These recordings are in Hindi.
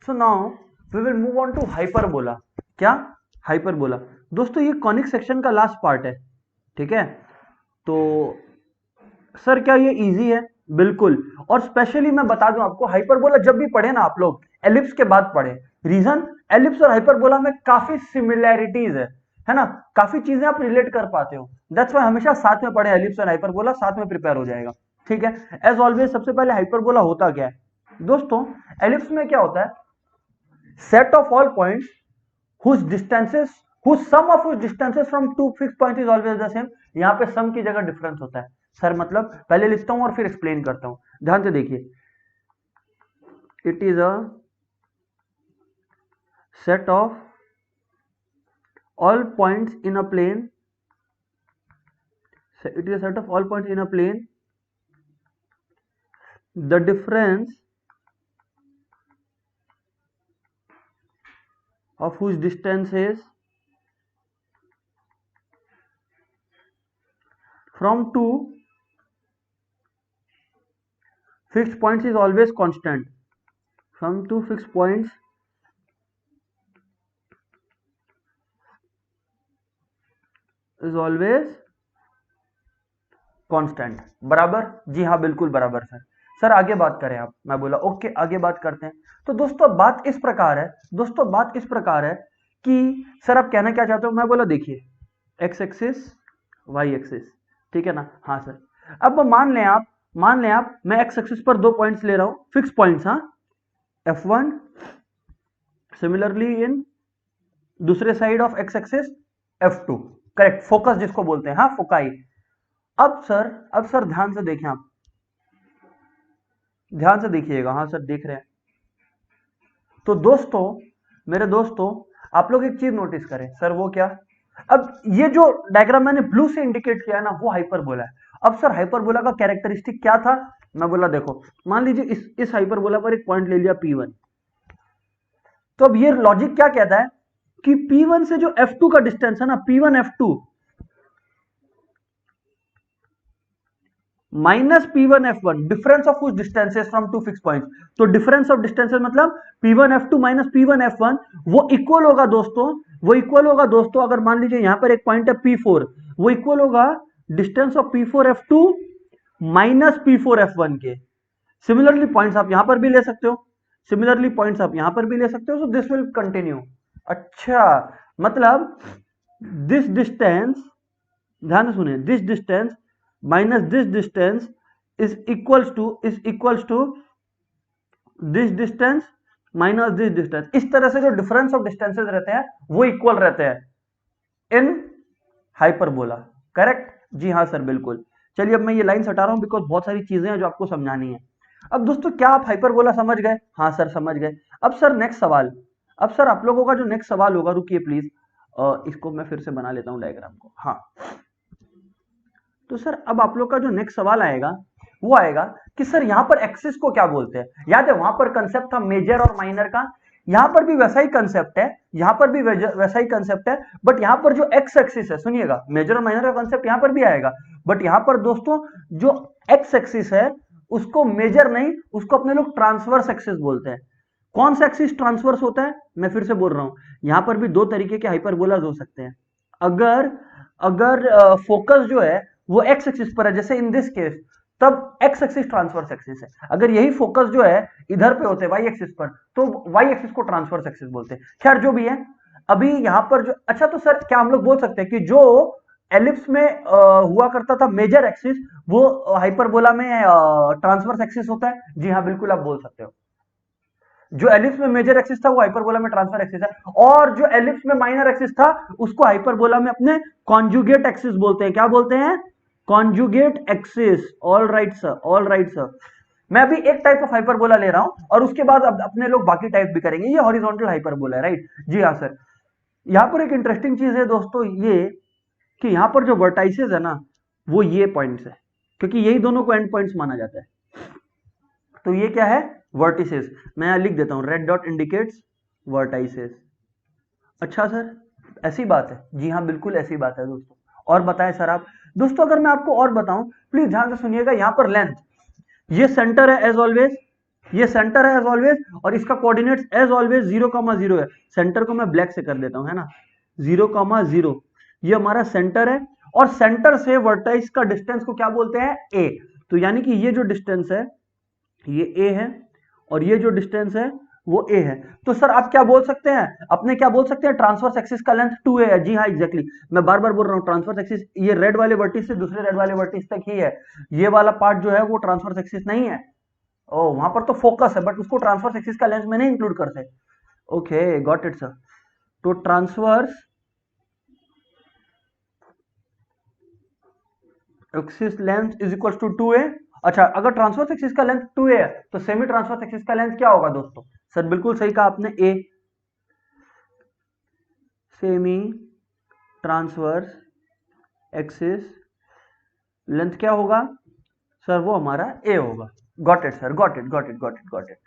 So now we will move on to hyperbola. क्या? हाइपरबोला। दोस्तों ये कॉनिक सेक्शन का लास्ट पार्ट है, ठीक है। तो सर क्या ये इजी है? बिल्कुल। और स्पेशली मैं बता दूं आपको, हाइपरबोला जब भी पढ़े ना आप लोग, एलिप्स के बाद पढ़े। रीजन, एलिप्स और हाइपरबोला में काफी सिमिलैरिटीज है ना, काफी चीजें आप रिलेट कर पाते हो। दैट्स व्हाई हमेशा साथ में पढ़े, एलिप्स और हाइपरबोला साथ में प्रिपेयर हो जाएगा, ठीक है। एज ऑलवेज सबसे पहले हाइपरबोला होता क्या है दोस्तों? एलिप्स में क्या होता है? Set of all points whose distances whose sum of whose distances from two fixed point is always the same। यहां पे सम की जगह डिफरेंस होता है सर, मतलब पहले लिखता हूं और फिर एक्सप्लेन करता हूं, ध्यान से देखिए। It is a set of all points in a plane, it is a set of all points in a plane, the difference of whose distance is from two fixed points is always constant, from two fixed points is always constant। बराबर? जी हाँ बिल्कुल बराबर सर। सर आगे बात करें आप? मैं बोला ओके आगे बात करते हैं। तो दोस्तों बात इस प्रकार है, दोस्तों बात इस प्रकार है कि सर आप कहना क्या चाहते हो? मैं बोला देखिए, एक्स एक्सिस वाई एक्सिस, ठीक है ना? हाँ सर। अब मान लें आप मैं एक्स एक्सिस पर दो पॉइंट्स ले रहा हूं, फिक्स पॉइंट्स, हाँ, F1, सिमिलरली इन दूसरे side of x axis F2, correct, focus जिसको बोलते हैं, हाँ फोकाई। अब सर ध्यान से देखें आप, ध्यान से देखिएगा, हाँ सर देख रहे हैं। तो दोस्तों, मेरे दोस्तों, आप लोग एक चीज नोटिस करें सर, वो क्या? अब ये जो डायग्राम मैंने ब्लू से इंडिकेट किया है ना, वो हाइपरबोला है। अब सर हाइपरबोला का कैरेक्टरिस्टिक क्या था? मैं बोला देखो, मान लीजिए इस हाइपरबोला पर एक पॉइंट ले लिया P1। तो अब ये लॉजिक क्या कहता है कि P1 से जो F2 का डिस्टेंस है ना, P1 F2 minus P1 F1, difference of कुछ distances from two fix point. तो डिफरेंस ऑफ डिस्टेंसेस मतलब P1 F2 minus P1 F1, वो इक्वल होगा दोस्तों, वो इक्वल होगा दोस्तों, अगर मान लीजिए यहां पर एक पॉइंट है P4, वो इक्वल होगा distance of P4 F2 minus P4 F1 के। सिमिलरली पॉइंट्स आप यहां पर भी ले सकते हो, सिमिलरली पॉइंट्स आप यहां पर भी ले सकते हो। So this will continue. अच्छा, मतलब दिस डिस्टेंस, ध्यान से सुनिए, this distance minus this distance is equals to this distance minus this distance. इस तरह से जो डिफरेंस ऑफ डिस्टेंसेस रहते हैं वो इक्वल रहते हैं इन हाइपरबोला, करेक्ट? जी हाँ सर बिल्कुल। चलिए अब मैं ये लाइन हटा रहा हूं बिकॉज बहुत सारी चीजें हैं जो आपको समझानी है। अब दोस्तों क्या आप हाइपरबोला समझ गए? हाँ सर समझ गए। अब सर नेक्स्ट सवाल, अब सर आप लोगों का जो नेक्स्ट सवाल होगा, रुकिए प्लीज, इसको मैं फिर से बना लेता हूं डायग्राम को। हाँ, तो सर अब आप लोग का जो नेक्स्ट सवाल आएगा वो आएगा कि सर यहां पर एक्सिस को क्या बोलते हैं? याद है वहां पर कंसेप्ट था मेजर और माइनर का, यहां पर भी वैसा ही कंसेप्ट है, यहां पर भी वैसा ही कंसेप्ट है, बट यहां पर जो एक्स एक्सिस है, सुनिएगा, मेजर और माइनर का कंसेप्ट यहां पर भी आएगा, बट यहां पर दोस्तों जो एक्स एक्सिस है उसको मेजर नहीं, उसको अपने लोग ट्रांसवर्स एक्सिस बोलते हैं। कौन सा एक्सिस ट्रांसवर्स होता है? मैं फिर से बोल रहा हूं, यहां पर भी दो तरीके के हाइपरबोलाज हो सकते हैं। अगर अगर फोकस जो है वो एक्स एक्सिस पर है, जैसे इन दिस केस, तब एक्स एक्सिस ट्रांसवर्स एक्सिस है। अगर यही फोकस जो है इधर पे होते हैं वाई एक्सिस पर, तो वाई एक्सिस को ट्रांसवर्स एक्सिस बोलते हैं। खैर जो भी है, अभी यहां पर जो, अच्छा तो सर क्या हम लोग बोल सकते हैं कि जो एलिप्स में हुआ करता था मेजर एक्सिस, वो हाइपरबोला में ट्रांसवर्स एक्सिस होता है? जी हाँ बिल्कुल आप बोल सकते हो। जो एलिप्स में मेजर एक्सिस था वो हाइपरबोला में ट्रांसफर एक्सिस है, और जो एलिप्स में माइनर एक्सिस था उसको हाइपरबोला में अपने कॉन्जुगेट एक्सिस बोलते हैं। क्या बोलते हैं? Conjugate axis. All right sir, all right sir. मैं अभी एक टाइप ऑफ हाइपरबोला ले रहा हूं और उसके बाद अब अपने लोग बाकी टाइप भी करेंगे। ये हॉरिजॉन्टल हाइपरबोला है, राइट? जी हाँ सर। यहां पर एक इंटरेस्टिंग चीज है दोस्तों ये, कि यहां पर जो वर्टाइसेस है ना, वो ये पॉइंट्स है, क्योंकि यही दोनों को एंड पॉइंट्स माना जाता है। तो ये क्या है? वर्टिसेस। मैं यहां लिख देता हूं, रेड डॉट इंडिकेट्स वर्टाइसेस। अच्छा सर, ऐसी बात है? जी हाँ बिल्कुल ऐसी बात है दोस्तों। और बताएं सर आप। दोस्तों अगर मैं आपको और बताऊं, प्लीज ध्यान से सुनिएगा, यहां पर लेंथ, ये सेंटर है एज ऑलवेज, ये सेंटर है एज ऑलवेज, और इसका कोऑर्डिनेट्स एज ऑलवेज 0,0 है। सेंटर को मैं ब्लैक से कर देता हूं, है ना, 0,0, ये हमारा सेंटर है। और सेंटर से वर्टेक्स का डिस्टेंस को क्या बोलते हैं, ए। तो यानी कि ये जो डिस्टेंस है ये ए है, और ये जो डिस्टेंस है वो ए है। तो सर आप क्या बोल सकते हैं, अपने क्या बोल सकते हैं, ट्रांसवर्स एक्सिस का लेंथ 2a है। जी हाँ, एग्जैक्टली, मैं बार बार बोल रहा हूँ ट्रांसवर्स एक्सिस, ये रेड वाले वर्टिस से दूसरे रेड वाले वर्टिस तक ही है। ये वाला पार्ट जो है वो ट्रांसवर्स एक्सिस नहीं है। ओ, वहां पर तो फोकस है, बट उसको ट्रांसवर्स एक्सिस का लेंथ में नहीं इंक्लूड करते। Okay, got it sir. तो transverse axis length is equal to 2a। अच्छा, अगर ट्रांसवर्स एक्सिस का लेंथ 2a है तो सेमी ट्रांसवर्स एक्सिस का लेंथ क्या होगा दोस्तों? सर बिल्कुल सही कहा आपने, a। Semi transverse axis length क्या होगा सर? वो हमारा ए होगा। Got it sir, got it, got it, got it, got it.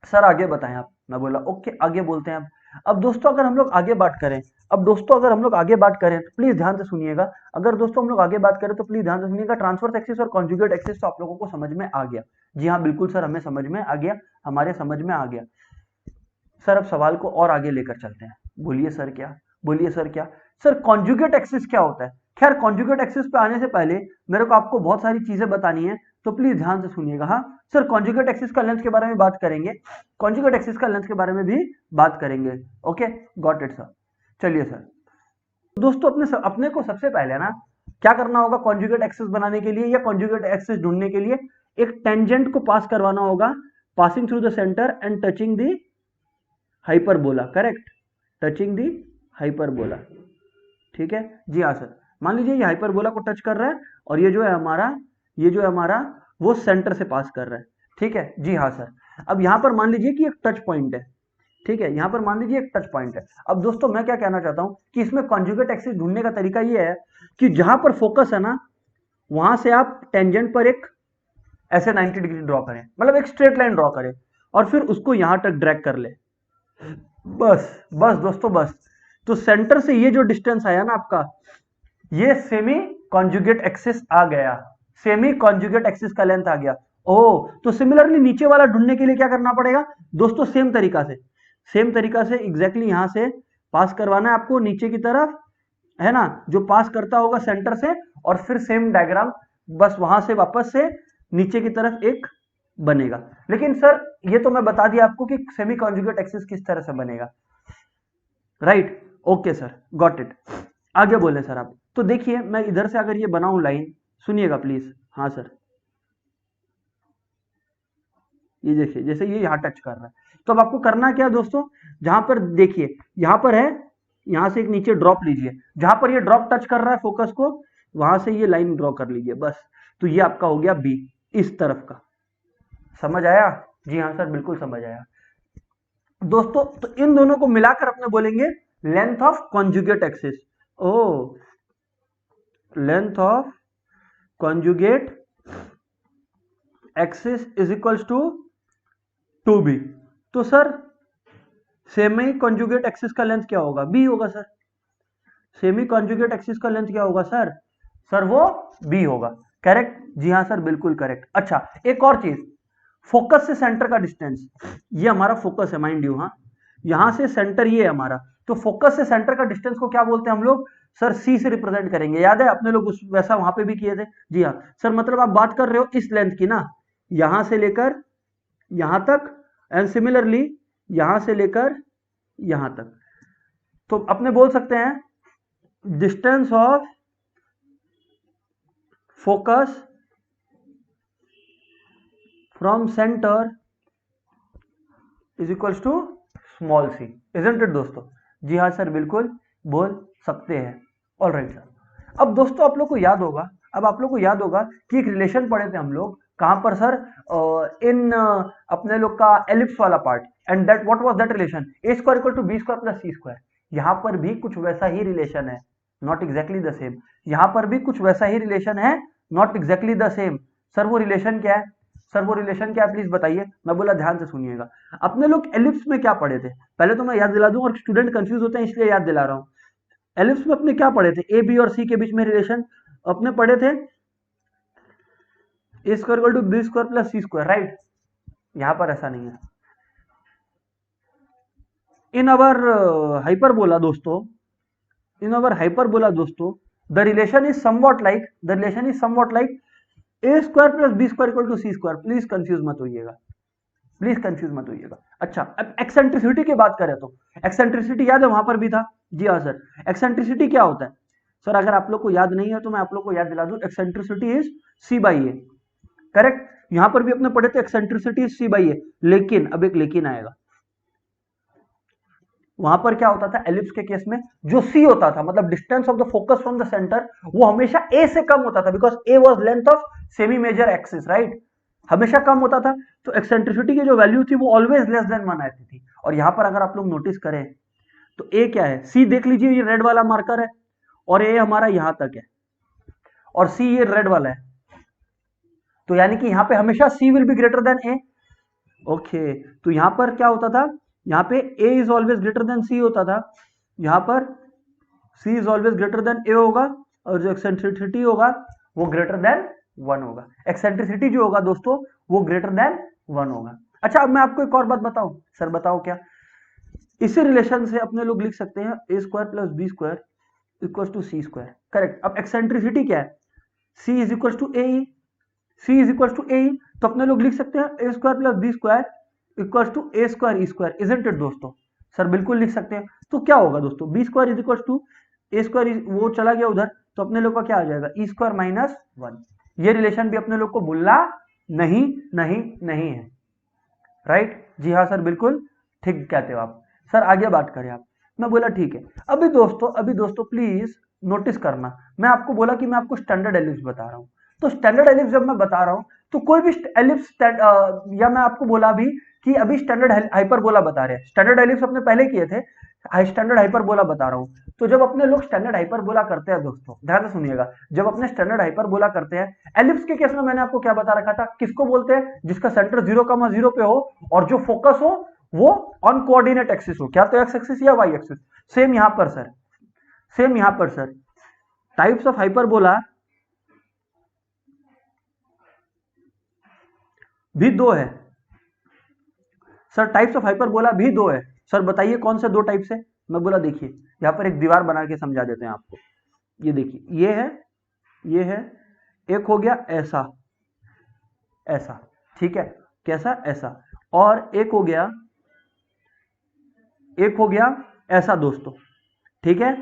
Sir आगे बताएं आप। मैं बोला ओके, आगे बोलते हैं अब दोस्तों अगर हम लोग आगे बात करें, अब दोस्तों अगर हम लोग आगे बात करें तो प्लीज ध्यान से सुनिएगा। अगर दोस्तों हम लोग आगे बात करें तो प्लीज ध्यान से सुनिएगा। ट्रांसवर्स एक्सिस और कॉन्जुगेट एक्सिस तो आप लोगों को समझ में आ गया। जी हाँ बिल्कुल सर, हमें समझ में आ गया, हमारे समझ में आ गया। सर अब सवाल को और आगे लेकर चलते हैं। बोलिए सर क्या, बोलिए सर क्या। सर कॉन्जुगेट एक्सिस क्या होता है? खैर कॉन्जुगेट एक्सिस पे आने से पहले मेरे को आपको बहुत सारी चीजें बतानी है, तो प्लीज ध्यान से सुनिएगा। हाँ सर, कॉन्जुगेट एक्सिस का लेंथ के बारे में बात करेंगे, कॉन्जुगेट एक्सिस का लेंथ के बारे में भी बात करेंगे। Okay, got it sir. चलिए सर, दोस्तों अपने को सबसे पहले ना क्या करना होगा कॉन्जुगेट एक्सिस बनाने के लिए या कॉन्जुगेट एक्सिस ढूंढने के लिए? एक टेंजेंट को पास करवाना होगा, passing through the centre and touching the hyperbola. Correct, touching the hyperbola. ठीक है जी हाँ सर। मान लीजिए ये हाइपरबोला को टच कर रहा है, और ये जो है हमारा, ये जो है हमारा वो सेंटर से पास कर रहा है। ठीक है जी हाँ सर। अब यहां पर मान लीजिए कि एक टच पॉइंट है। ठीक है, यहां पर मान लीजिए एक टच पॉइंट है। अब दोस्तों मैं क्या कहना चाहता हूं कि इसमें कॉन्जुगेट एक्सिस ढूंढने का तरीका ये है कि जहां पर फोकस है ना, वहां से आप टेंजेंट पर एक ऐसे 90 डिग्री ड्रॉ करें, मतलब एक स्ट्रेट लाइन ड्रॉ करें, और फिर उसको यहां तक ड्रैग कर ले। बस बस दोस्तों बस। तो सेंटर से ये जो डिस्टेंस आया ना आपका, ये सेमी कॉन्जुगेट एक्सिस आ गया, सेमी कॉन्जुगेट एक्सिस का लेंथ आ गया। ओ, तो सिमिलरली नीचे वाला ढूंढने के लिए क्या करना पड़ेगा दोस्तों? सेम तरीका से, सेम तरीका से एग्जैक्टली यहां से पास करवाना है आपको नीचे की तरफ, है ना, जो पास करता होगा सेंटर से, और फिर सेम डायग्राम बस वहां से वापस से नीचे की तरफ एक बनेगा। लेकिन सर ये तो मैं बता दिया आपको कि सेमी कॉन्जुगेट एक्सिस किस तरह से बनेगा। Right, okay sir, got it. आगे बोले सर आप। तो देखिए मैं इधर से अगर ये बनाऊं लाइन, सुनिएगा प्लीज। हाँ सर, ये देखिए जैसे ये यहाँ टच कर रहा है, तो अब आपको करना क्या है दोस्तों? जहां पर देखिए यहां पर है, यहां से एक नीचे ड्रॉप लीजिए, जहां पर ये ड्रॉप टच कर रहा है फोकस को, वहां से ये लाइन ड्रॉ कर लीजिए बस। तो ये आपका हो गया बी, इस तरफ का। समझ आया? जी हाँ सर, बिल्कुल समझ आया दोस्तों। तो इन दोनों को मिलाकर अपने बोलेंगे length of conjugate axis. Oh, length of conjugate axis is equals to 2b। तो सर सेमी कॉन्जुगेट एक्सिस का लेंथ क्या होगा? b होगा सर। सेमी कॉन्जुगेट एक्सिस का लेंथ क्या होगा सर? सर वो b होगा। करेक्ट, जी हाँ सर, बिल्कुल करेक्ट। अच्छा एक और चीज, फोकस से सेंटर का डिस्टेंस, ये हमारा फोकस है माइंड यू। हाँ, यहां से सेंटर ये है हमारा, तो फोकस से सेंटर का डिस्टेंस को क्या बोलते हैं हम लोग? सर सी से रिप्रेजेंट करेंगे। याद है अपने लोग उस वैसा वहां पे भी किए थे। जी हाँ सर, मतलब आप बात कर रहे हो इस लेंथ की ना, यहां से लेकर यहां तक, एंड सिमिलरली यहां से लेकर यहां तक। तो अपने बोल सकते हैं distance of focus from centre is equals to small c. Isn't it दोस्तों? जी हाँ सर, बिल्कुल बोल सकते हैं। All right sir. अब दोस्तों आप लोग को याद होगा, अब आप लोग को याद होगा कि एक रिलेशन पढ़े थे हम लोग, कहां पर सर? इन अपने लोग का एलिप्स वाला part, and that what was that relation? A square equal to b square plus c square. यहां पर भी कुछ वैसा ही रिलेशन है, नॉट एग्जैक्टली द सेम। यहां पर भी कुछ वैसा ही रिलेशन है, not exactly the same. Sir वो रिलेशन क्या है? सर वो रिलेशन क्या है, प्लीज बताइए। मैं बोला ध्यान से सुनिएगा। अपने लोग एलिप्स में क्या पढ़े थे? पहले तो मैं याद दिला दूं, और स्टूडेंट कंफ्यूज होते हैं इसलिए याद दिला रहा हूं। एलिप्स में अपने क्या पढ़े थे? ए बी और सी के बीच में रिलेशन अपने पढ़े थे, a square equal to b square plus c square, right. यहां पर ऐसा नहीं है। इन अवर हाइपरबोला दोस्तों, इन अवर हाइपरबोला दोस्तों, the relation is somewhat like, the relation is somewhat like a square plus b square equal to c square. Please confuse मत होइएगा, प्लीज कंफ्यूज मत होइएगा। अच्छा, अब एक्सेंट्रिसिटी की बात करें तो एक्सेंट्रिसिटी याद है वहां पर भी था। जी हाँ सर, एक्सेंट्रिसिटी क्या होता है सर? अगर आप लोग को याद नहीं है तो मैं आप लोग को याद दिला दूं, eccentricity is c by a, correct. यहां पर भी अपने पढ़े थे eccentricity is c by a, लेकिन अब एक लेकिन आएगा। वहां पर क्या होता था एलिप्स के केस में, जो सी होता था मतलब distance of the focus from the centre, वो हमेशा ए से कम होता था, because a was length of semi major axis, right. हमेशा कम होता था, तो एक्सेंट्रिसिटी की जो वैल्यू थी वो ऑलवेज लेस देन 1 आती थी। और यहां पर अगर आप लोग नोटिस करें तो ए क्या है, सी देख लीजिए, ये रेड वाला मार्कर है, और ए हमारा यहां तक है, और सी ये रेड वाला है, तो यानी कि यहां पे हमेशा c will be greater than a. Okay, तो यहां पर क्या होता था, यहां पे a is always greater than c होता था, यहां पर c is always greater than a होगा, और जो एक्सेंट्रिसिटी होगा वो ग्रेटर देन 1 होगा। एक्सेंट्रिसिटी जो होगा दोस्तों वो ग्रेटर देन 1 होगा। अच्छा, अब मैं आपको एक और बात बताऊं सर, बताओ क्या? इसी रिलेशन से अपने लोग लिख सकते हैं a square plus b square equal to c square, correct. अब एक्सेंट्रिसिटी क्या है, c is equal to a, c is equal to a, तो अपने लोग लिख सकते हैं a square plus b square equal to a square e square, isn't it दोस्तों? सर बिल्कुल लिख सकते हैं। तो क्या होगा दोस्तों, b square is equal to a square, वो चला गया उधर, तो अपने लोग का क्या आ जाएगा, ई स्क्वायर माइनस 1। ये रिलेशन भी अपने लोग को भूलना नहीं नहीं नहीं है, राइट। जी हाँ सर, बिल्कुल ठीक कहते हो आप। सर आगे बात करें आप, मैं बोला ठीक है। अभी दोस्तों प्लीज नोटिस करना, मैं आपको बोला कि मैं आपको स्टैंडर्ड एलिप्स बता रहा हूं, तो स्टैंडर्ड एलिप्स जब मैं बता रहा हूं तो कोई भी एलिप्स, या मैं आपको बोला भी कि अभी स्टैंडर्ड हाइपरबोला बता रहे हैं, स्टैंडर्ड एलिप्स अपने पहले किए थे, स्टैंडर्ड हाइपरबोला बता रहा हूं। तो जब अपने लोग स्टैंडर्ड हाइपरबोला करते हैं दोस्तों, ध्यान से सुनिएगा, जब अपने स्टैंडर्ड हाइपरबोला करते हैं एलिप्स के केस में, मैंने आपको क्या बता रखा था, किसको बोलते हैं, जिसका सेंटर 0,0 पे हो और जो फोकस हो वो ऑन कोऑर्डिनेट एक्सिस हो, क्या तो एक्स एक्सिस या वाई एक्सिस। सेम यहां पर सर, सेम यहां पर सर, टाइप्स ऑफ हाइपरबोला भी दो है सर, टाइप्स ऑफ हाइपरबोला भी दो है सर। बताइए कौन से दो टाइप्स है? मैं बोला देखिए, यहां पर एक दीवार बना के समझा देते हैं आपको। ये देखिए, ये है, ये है, एक हो गया ऐसा, ऐसा, ठीक है, कैसा, ऐसा, और एक हो गया, एक हो गया ऐसा दोस्तों, ठीक है।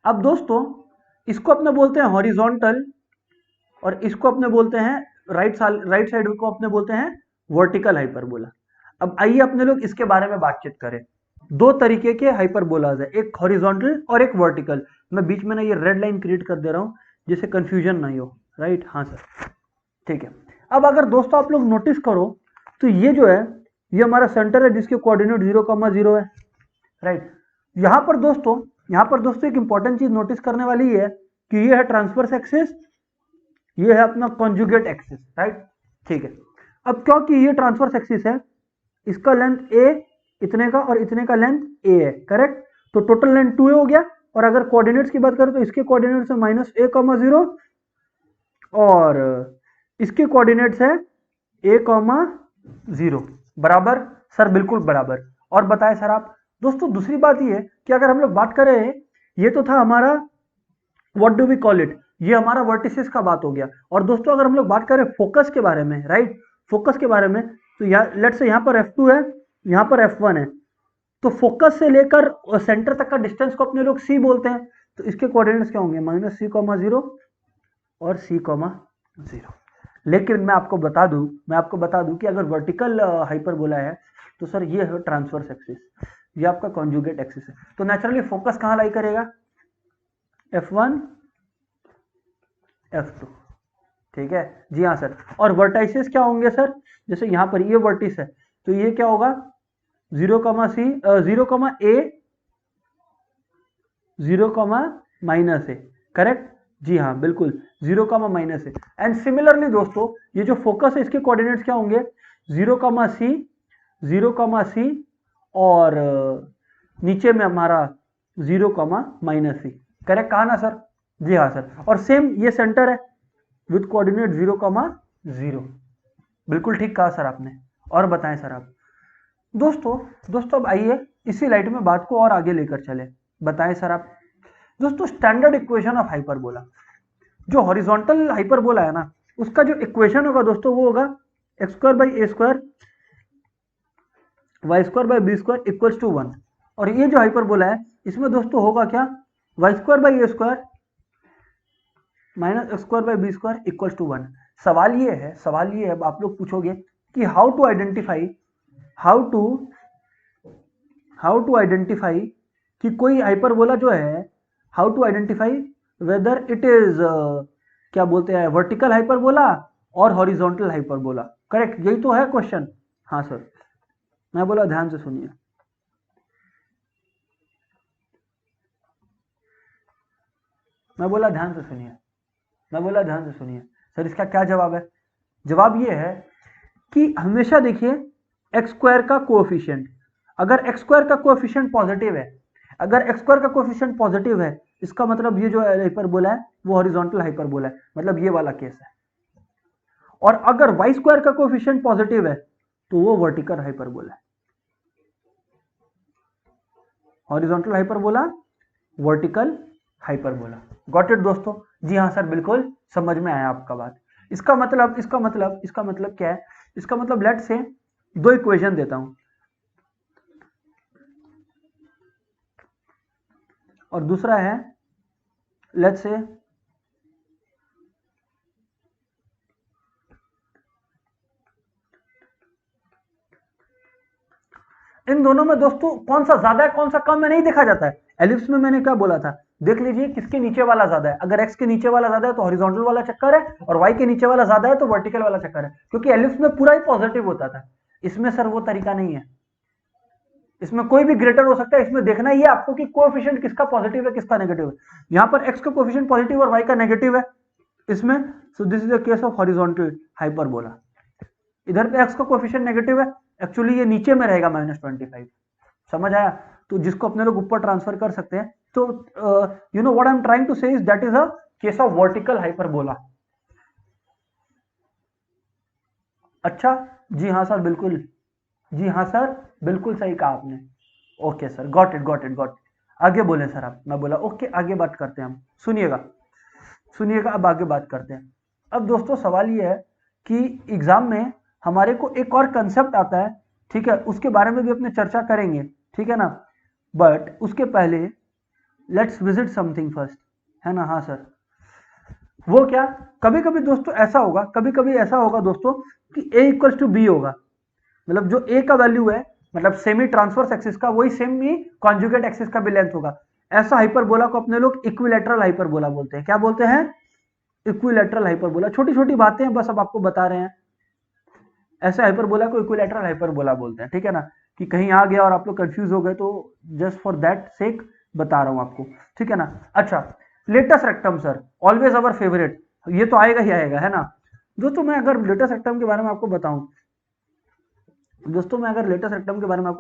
अब दोस्तों इसको अपने बोलते हैं हॉरिजॉन्टल, और इसको अपने बोलते हैं राइट साइड को अपने बोलते हैं वर्टिकल हाइपरबोला। अब आइए अपने लोग इसके बारे में बातचीत करें। दो तरीके के हाइपरबोलाज है, एक हॉरिजॉन्टल और एक वर्टिकल। मैं बीच में ना ये रेड लाइन क्रिएट कर दे रहा हूं जिससे कंफ्यूजन नहीं हो, राइट। हाँ सर, ठीक है। अब अगर दोस्तों आप लोग नोटिस करो तो ये जो है, ये हमारा सेंटर है जिसके कोऑर्डिनेट 0,0 है, राइट। यहां पर दोस्तों, यहां पर दोस्तों एक इंपॉर्टेंट चीज नोटिस करने वाली है कि ये है ट्रांसवर्स एक्सिस, ये है अपना कॉन्जुगेट एक्सिस, राइट, ठीक है। अब क्योंकि ये ट्रांसवर्स एक्सिस है, इसका लेंथ ए इतने का और इतने का लेंथ ए है, करेक्ट। तो टोटल लेंथ 2 हो गया, और अगर कोऑर्डिनेट्स की बात करें तो इसके कोऑर्डिनेट्स है -a,0 और इसके कोऑर्डिनेट्स है a,0 बराबर सर, बिल्कुल बराबर। और बताएं सर आप दोस्तों, दूसरी बात ये है कि अगर हम लोग बात करें, ये तो था हमारा what do we call it, ये हमारा वर्टिसेस का बात हो गया। और दोस्तों अगर हम लोग बात करें फोकस के बारे में, राइट, फोकस के बारे में, तो लेट्स से यहाँ पर F2 है, यहाँ पर F1 है, तो फोकस से लेकर सेंटर तक का डिस्टेंस को अपने लोग C बोलते हैं। तो इसके कोऑर्डिनेट्स क्या होंगे, -c,0 और c,0। लेकिन मैं आपको बता दूं कि अगर वर्टिकल हाइपरबोला है तो सर ये है ट्रांसवर्स एक्सिस, ये आपका कॉन्जुगेट एक्सिस है, तो नेचुरली फोकस कहां लाई करेगा, F1 F2, ठीक है। जी हाँ सर। और वर्टाइसेस क्या होंगे सर, जैसे यहां पर ये वर्टिस है तो ये क्या होगा 0,C 0,A 0,-A, करेक्ट। जी हाँ बिल्कुल, 0,-A। एंड सिमिलरली दोस्तों ये जो फोकस है इसके कोऑर्डिनेट्स क्या होंगे 0,C 0,C और नीचे में हमारा 0,-C, करेक्ट कहा ना सर? जी हाँ सर। और सेम ये सेंटर है, विथ कोऑर्डिनेट 0,0। बिल्कुल ठीक कहा सर आपने। और बताएं सर आप। दोस्तों अब आइए इसी लाइट में बात को और आगे लेकर चले। बताएं सर आप। दोस्तों स्टैंडर्ड इक्वेशन ऑफ हाइपरबोला, जो हॉरिजॉन्टल हाइपरबोला है ना, उसका जो इक्वेशन होगा दोस्तों वो होगा x square by a square y square by b square equals to 1। और ये जो हाइपरबोला है इसमें दोस्तों होगा क्या, y square by a square minus x square by b square equals to 1। सवाल ये है अब आप लोग पूछोगे कि हाउ टू आइडेंटिफाई कि कोई हाइपरबोला जो है, how to identify whether it is क्या बोलते हैं, वर्टिकल हाइपरबोला और हॉरिजॉन्टल हाइपरबोला। करेक्ट, यही तो है क्वेश्चन। हाँ सर, मैं बोला ध्यान से सुनिए। मैं बोला ध्यान से सुनिए सर, इसका क्या जवाब है। जवाब ये है कि हमेशा देखिए एक्स स्क्वायर का कोएफिशिएंट, अगर एक्स स्क्वायर का कोएफिशिएंट पॉजिटिव है, इसका मतलब ये जो हाइपरबोला है वो हॉरिजॉन्टल हाइपरबोला है, मतलब ये वाला केस है। और अगर वाई स्क्वायर का कोएफिशिएंट पॉजिटिव है तो वो वर्टिकल हाइपरबोला है। Horizontal hyperbola, vertical hyperbola. Got it दोस्तों। जी हाँ सर, बिल्कुल समझ में आया आपका बात। इसका मतलब क्या है, इसका मतलब लेट्स से दो इक्वेशन देता हूं और दूसरा है लेट्स से इन दोनों में दोस्तों कौन सा ज्यादा है कौन सा कम है नहीं देखा जाता है। एलिप्स में मैंने क्या बोला था, देख लीजिए किसके नीचे वाला ज्यादा है। अगर एक्स के नीचे वाला ज्यादा है तो हॉरिजॉन्टल वाला चक्कर है, और वाई के नीचे वाला ज्यादा है तो वर्टिकल वाला चक्कर है, क्योंकि एलिप्स में पूरा ही पॉजिटिव होता था। इसमें सर वो तरीका नहीं है, इसमें कोई भी ग्रेटर हो सकता है। इसमें देखना ही है आपको कि कोएफिशिएंट किसका पॉजिटिव है किसका नेगेटिव है। यहां पर एक्स का कोएफिशिएंट पॉजिटिव और वाई का नेगेटिव है इसमें, so this is the case of horizontal hyperbola. इधर पे एक्स का कोएफिशिएंट नेगेटिव है, एक्चुअली ये नीचे में रहेगा -25। समझ आया। तो जिसको अपने लोग ऊपर ट्रांसफर कर सकते हैं। तो you know what I am trying to say is that is a case of vertical hyperbola. अच्छा, जी हाँ सर बिल्कुल, जी हाँ सर बिल्कुल सही कहा आपने। Okay sir, got it. आगे बोले सर आप। मैं बोला ओके, आगे बात करते हैं हम। सुनिएगा अब आगे बात करते हैं। अब दोस्तों सवाल ये है कि एग्जाम में हमारे को एक और कंसेप्ट आता है, ठीक है, उसके बारे में भी अपने चर्चा करेंगे, ठीक है ना। बट उसके पहले लेट्स विजिट समथिंग फर्स्ट, है ना। हाँ सर, वो क्या, कभी कभी दोस्तों ऐसा होगा दोस्तों कि a इक्वल्स टू बी होगा, मतलब जो a का वैल्यू है, मतलब सेमी ट्रांसवर्स एक्सिस का वही सेम ही कॉन्जुगेट एक्सिस का भी लेंथ होगा। ऐसा हाइपरबोला को अपने लोग इक्विलैटरल हाइपरबोला बोलते हैं। क्या बोलते हैं, इक्विलैटरल हाइपरबोला। छोटी छोटी बातें हैं बस, अब आपको बता रहे हैं। ऐसे हाइपरबोला को इक्विलैटरल हाइपरबोला बोलते हैं, ठीक है ना। कि कहीं आ गया और आप लोग कंफ्यूज हो गए तो जस्ट फॉर दैट सेक बता रहा हूं आपको, ठीक है ना। अच्छा, latus rectum sir, always our favourite, ये तो आएगा ही आएगा, है ना। दोस्तों मैं अगर लेटस रेक्टम के बारे में आपको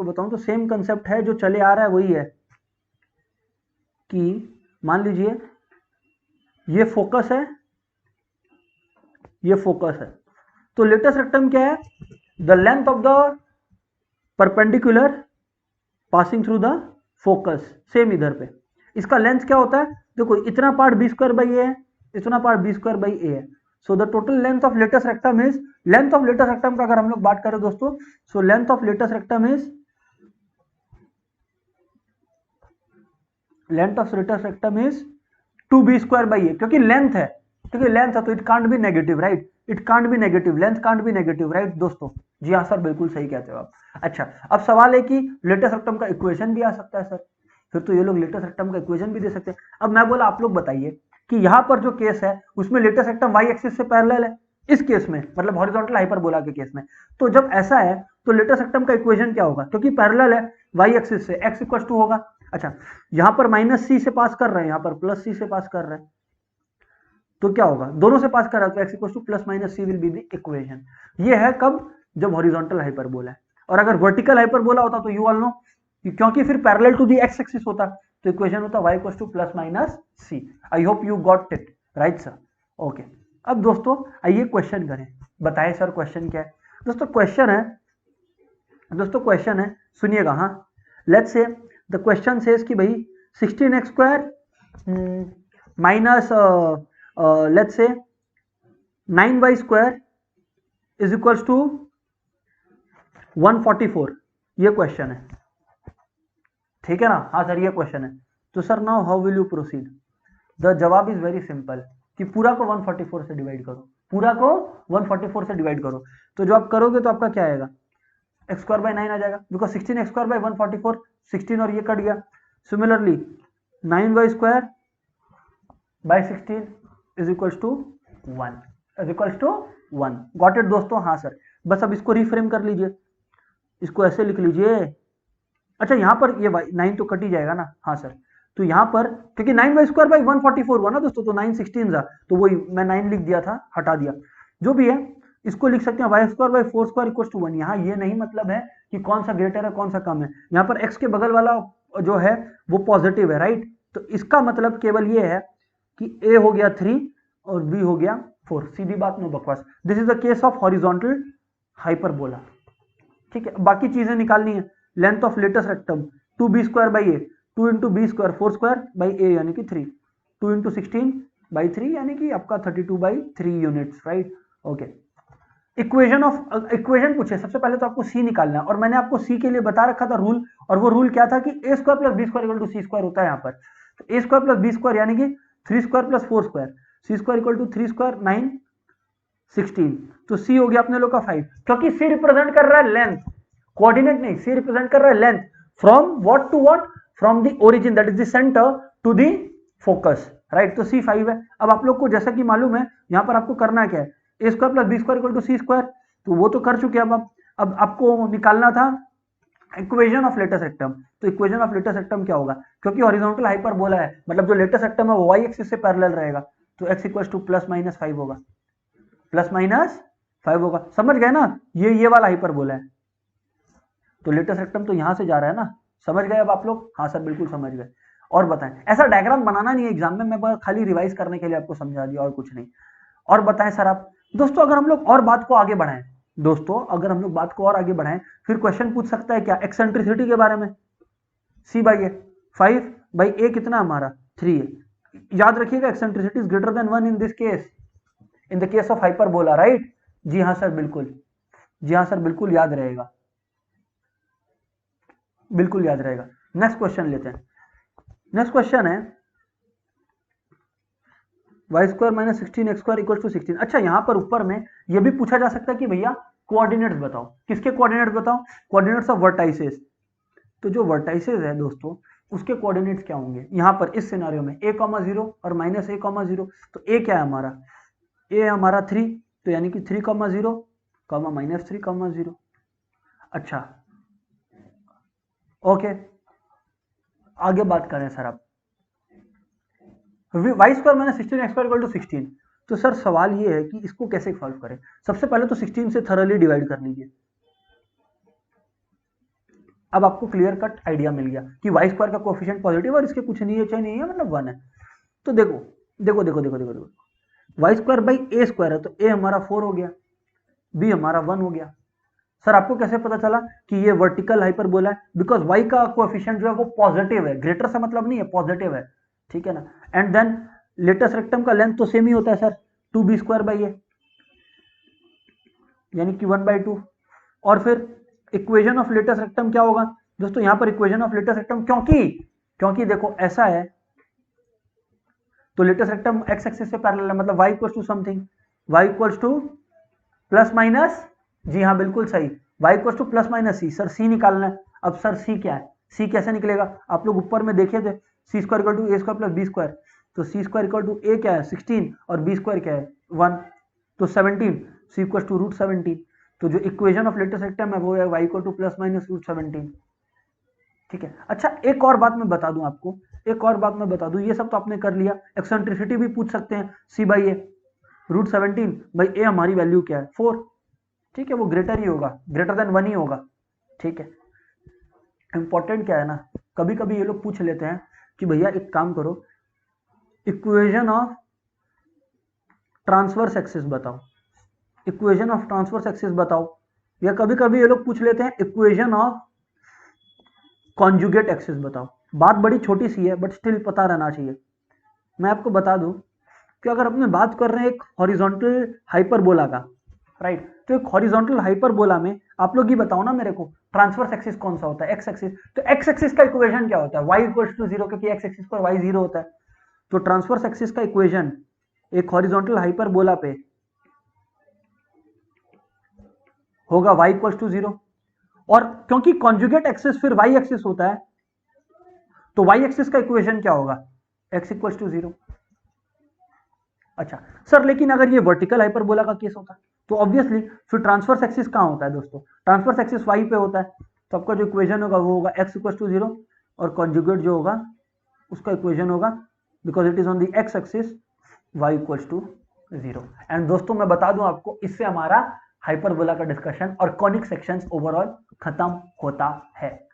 बताऊं तो सेम कंसेप्ट है जो चले आ रहा है, वही है कि मान लीजिए ये फोकस है, तो लेटस रेक्टम क्या है, the length of the perpendicular passing through the focus. Same इधर पे इसका लेंथ क्या होता है, देखो इतना part b square by a है, इतना part b square by a है। So the total length of latus rectum is, length of latus rectum का अगर हम लोग बात करें दोस्तों, so length of latus rectum is 2b square by a, क्योंकि लेंथ है तो it can't be negative, right. It can't be negative, length can't be negative, right दोस्तों। जी हाँ सर, बिल्कुल सही कहते हो आप। अच्छा, अब सवाल है कि लेटस रेक्टम का इक्वेशन भी आ सकता है सर, फिर तो ये लोग लेटस रेक्टम का इक्वेशन भी दे सकते हैं। अब मैं बोला आप लोग बताइए कि यहां पर जो केस है उसमें लेटस रेक्टम वाई एक्सिस से पैरेलल है, इस केस में मतलब हॉरिजॉन्टल हाइपरबोला के केस में। तो जब ऐसा है तो लेटस रेक्टम का इक्वेशन क्या होगा, क्योंकि पैरेलल है वाई एक्सिस से, एक्स इक्वल टू होगा। अच्छा, यहां पर -c से पास कर रहे हैं, यहां पर +c से पास कर रहे हैं, तो क्या होगा, दोनों से पास कर रहा है तो x equal to +-c will be the equation. ये है कब, जब हॉरिजॉन्टल हाइपरबोला है। और अगर वर्टिकल हाइपरबोला होता तो यू ऑल नो, क्योंकि फिर parallel to the x axis होता, तो इक्वेशन होता y equal to +-c। I hope you got it, right sir. Okay, अब दोस्तों आइए क्वेश्चन करें, बताएं सर क्वेश्चन क्या है। दोस्तों क्वेश्चन है, सुनिएगा। हाँ, let's say the question says कि भाई 16x² minus let's say 9y² is equals to 144, ये क्वेश्चन है, ठीक है ना। हाँ सर ये क्वेश्चन है। तो sir now how will you proceed? The जवाब इज वेरी सिंपल कि पूरा को 144 से डिवाइड करो, पूरा को 144 से डिवाइड करो। तो जो आप करोगे तो आपका क्या आएगा, x² बाई 9 आ जाएगा, बिकॉज 16x² बाई 144, 16 और ये कट गया। Similarly 9y² by 16 is equals to 1 got it दोस्तों? हाँ सर, बस अब इसको रिफ्रेम कर लीजिए, इसको ऐसे लिख लीजिए। अच्छा यहाँ पर ये 9 तो कट ही जाएगा ना। हाँ सर, तो यहाँ पर क्योंकि 9y² बाई 144 हुआ ना दोस्तों, तो 9 16 था, तो वही मैं 9 लिख दिया था, हटा दिया। जो भी है इसको लिख सकते हैं y² बाई 4² इक्वल्स टू 1। यहाँ ये नहीं मतलब है कि कौन सा ग्रेटर है कौन सा कम है, यहाँ पर x के बगल वाला जो है वो पॉजिटिव है, राइट। तो इसका मतलब केवल ये है कि a हो गया 3 और b हो गया 4, सीधी बात, नो बकवास। This is the case of horizontal hyperbola, ठीक है। बाकी चीजें निकालनी है। Length of latus rectum 2b² by a, 2 into b square 4² by a यानी कि 3, 2 इंटू 16 बाई 3 यानी कि आपका 32/3 यूनिट्स, राइट। ओके, इक्वेशन पूछे, सबसे पहले तो आपको c निकालना है, और मैंने आपको c के लिए बता रखा था रूल, और वो रूल क्या था कि a² plus b² equal to c² होता है यहाँ पर। तो a² प्लस b² यानी कि 3² प्लस 4², c² इक्वल टू 3², 9 16, तो c हो गया अपने लोग का 5, क्योंकि c रिप्रेजेंट कर रहा है लेंथ, कोऑर्डिनेट नहीं, c रिप्रेजेंट कर रहा है length from what to what, from the origin that is the centre to the focus, right. तो c 5 है। अब आप लोग को जैसा कि मालूम है यहाँ पर आपको करना क्या है, a² plus b² equal to c², तो वो तो कर चुके हैं। अब आपको निकालना था इक्वेशन ऑफ लेटेस्ट रेक्टम। तो इक्वेशन ऑफ लेटेस्ट रेक्टम क्या होगा, क्योंकि हॉरिजॉन्टल हाइपरबोला है, मतलब जो लेटेस्ट रेक्टम है वो y एक्सिस से पैरेलल रहेगा, तो x equal to plus minus 5 होगा, प्लस माइनस 5 होगा। समझ गए ना, ये वाला हाइपरबोला है, तो लेटेस्ट रेक्टम तो यहां से जा रहा है ना। समझ गए अब आप लोग? हाँ सर बिल्कुल समझ गए। और बताएं, ऐसा डायग्राम बनाना नहीं है एग्जाम में, मैं बस खाली रिवाइज करने के लिए आपको समझा दिया और कुछ नहीं। और बताएं सर आप, दोस्तों अगर हम लोग और बात को आगे बढ़ाएं, दोस्तों अगर हम लोग बात को और आगे बढ़ाएं, फिर क्वेश्चन पूछ सकता है क्या, एक्सेंट्रिसिटी के बारे में। c by a 5 by a कितना हमारा 3 है। याद रखिएगा eccentricity is greater than 1 in this case, in the case of hyperbola, right. जी हाँ सर बिल्कुल, जी हाँ सर बिल्कुल याद रहेगा, बिल्कुल याद रहेगा। नेक्स्ट क्वेश्चन लेते हैं। नेक्स्ट क्वेश्चन है y² minus 16x² equal to 16। अच्छा यहाँ पर ऊपर में यह भी पूछा जा सकता है कि भैया कोऑर्डिनेट्स बताओ, किसके कोऑर्डिनेट्स बताओ, कोऑर्डिनेट्स ऑफ वर्टाइसेस। तो जो वर्टाइसेस है दोस्तों उसके कोऑर्डिनेट्स क्या होंगे यहाँ पर इस सिनारियो में, a, 0 और माइनस a, 0। तो a क्या है हमारा, a है हमारा 3, तो यानी कि 3, 0 माइनस 3, 0। अच्छा ओके, आगे बात करें सर आप, y² minus 16x² equal to 16। तो सर सवाल ये है कि इसको कैसे सॉल्व करें। सबसे पहले तो 16 से थरली डिवाइड कर लीजिए। अब आपको क्लियर कट आइडिया मिल गया कि y² का कोएफिशिएंट पॉजिटिव और इसके कुछ नहीं है, चाहे नहीं है मतलब 1 है। तो देखो देखो देखो देखो देखो देखो, y² बाई a² है, तो a हमारा 4 हो गया, b हमारा 1 हो गया। सर आपको कैसे पता चला कि ये वर्टिकल हाइपरबोला है, बिकॉज y का कोएफिशिएंट जो है वो पॉजिटिव है, ग्रेटर से मतलब नहीं है, पॉजिटिव है, ठीक है ना। एंड देन लेटेस्ट रेक्टम का लेंथ तो सेम ही होता है सर, 2b² बाई a यानी कि 1/2। और फिर इक्वेशन ऑफ लेटेस्ट रेक्टम क्या होगा दोस्तों, यहां पर इक्वेशन ऑफ लेटेस्ट रेक्टम, क्योंकि देखो ऐसा है, तो लेटेस्ट रेक्टम x एक्सिस से पैरेलल है, मतलब y equals to something, y equals to plus minus, जी हाँ बिल्कुल सही, y equals to plus minus c। Sir c निकालना है। अब सर c क्या है, c कैसे निकलेगा, आप लोग ऊपर में देखे थे, c² equal to a² plus b², तो c² इक्वल टू a क्या है 16 और b² क्या है 1, तो 17, c इक्वल टू √17। तो जो इक्वेशन ऑफ लेटेस्ट रेक्टम है वो है y equal to plus minus √17, ठीक है। अच्छा एक और बात मैं बता दूं आपको, एक और बात मैं बता दूं, ये सब तो आपने कर लिया, एक्सेंट्रिसिटी भी पूछ सकते हैं, c बाई ए √17 बाई ए हमारी वैल्यू क्या है 4, ठीक है, वो ग्रेटर ही होगा, ग्रेटर देन 1 ही होगा, ठीक है। इंपॉर्टेंट क्या है ना, कभी कभी ये लोग पूछ लेते हैं कि भैया एक काम करो, इक्वेशन ऑफ ट्रांसवर्स एक्सिस बताओ, इक्वेशन ऑफ ट्रांसवर्स एक्सिस बताओ, या कभी कभी ये लोग पूछ लेते हैं इक्वेशन ऑफ कॉन्जुगेट एक्सिस बताओ। बात बड़ी छोटी सी है बट स्टिल पता रहना चाहिए। मैं आपको बता दूं कि अगर अपने बात कर रहे हैं एक हॉरिजॉन्टल हाइपरबोला का, राइट, तो एक हॉरिजॉन्टल हाइपरबोला में आप लोग ये बताओ ना मेरे को ट्रांसवर्स एक्सिस कौन सा होता है, एक्स एक्सिस। तो एक्स एक्सिस का इक्वेशन क्या होता है, y इक्वल्स टू 0, क्योंकि एक्स एक्सिस पर y 0 होता है। तो ट्रांसवर्स एक्सिस का इक्वेशन एक हॉरिजॉन्टल हाइपरबोला पे होगा y इक्वल्स टू 0, और क्योंकि कॉन्जुगेट एक्सिस फिर y एक्सिस होता है तो y एक्सिस का इक्वेशन क्या होगा, x इक्वल्स टू 0। अच्छा सर, लेकिन अगर ये वर्टिकल हाइपरबोला का केस होता तो ऑब्वियसली फिर ट्रांसवर्स एक्सिस कहां होता है दोस्तों, ट्रांसवर्स एक्सिस y पे होता है। तो आपका जो इक्वेशन होगा वो होगा x इक्वल्स टू 0, और कॉन्जुगेट जो होगा उसका इक्वेशन होगा, because it is on the x axis, y equals to 0। And दोस्तों मैं बता दूं आपको, इससे हमारा हाइपरबोला का डिस्कशन और कॉनिक सेक्शंस ओवरऑल खत्म होता है।